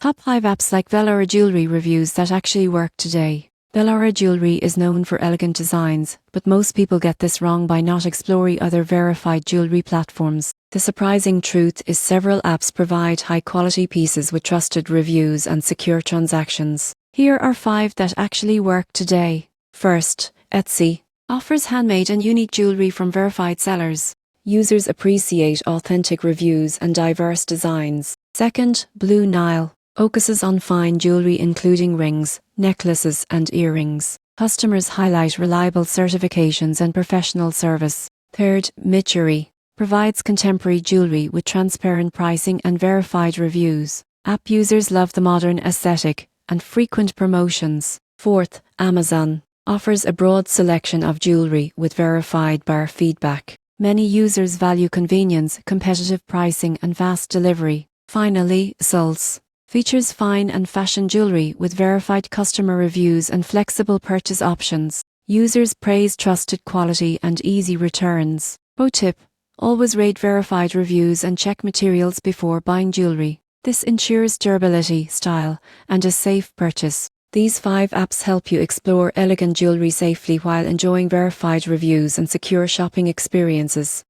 Top 5 apps like Veloura jewelry reviews that actually work today. Veloura jewelry is known for elegant designs, but most people get this wrong by not exploring other verified jewelry platforms. The surprising truth is several apps provide high-quality pieces with trusted reviews and secure transactions. Here are 5 that actually work today. First, Etsy offers handmade and unique jewelry from verified sellers. Users appreciate authentic reviews and diverse designs. Second, Blue Nile focuses on fine jewelry including rings, necklaces and earrings. Customers highlight reliable certifications and professional service. Third, Mitchery provides contemporary jewelry with transparent pricing and verified reviews. App users love the modern aesthetic and frequent promotions. Fourth, Amazon offers a broad selection of jewelry with verified buyer feedback. Many users value convenience, competitive pricing and fast delivery. Finally, Sulz features fine and fashion jewelry with verified customer reviews and flexible purchase options. Users praise trusted quality and easy returns. Pro tip: always rate verified reviews and check materials before buying jewelry. This ensures durability, style, and a safe purchase. These 5 apps help you explore elegant jewelry safely while enjoying verified reviews and secure shopping experiences.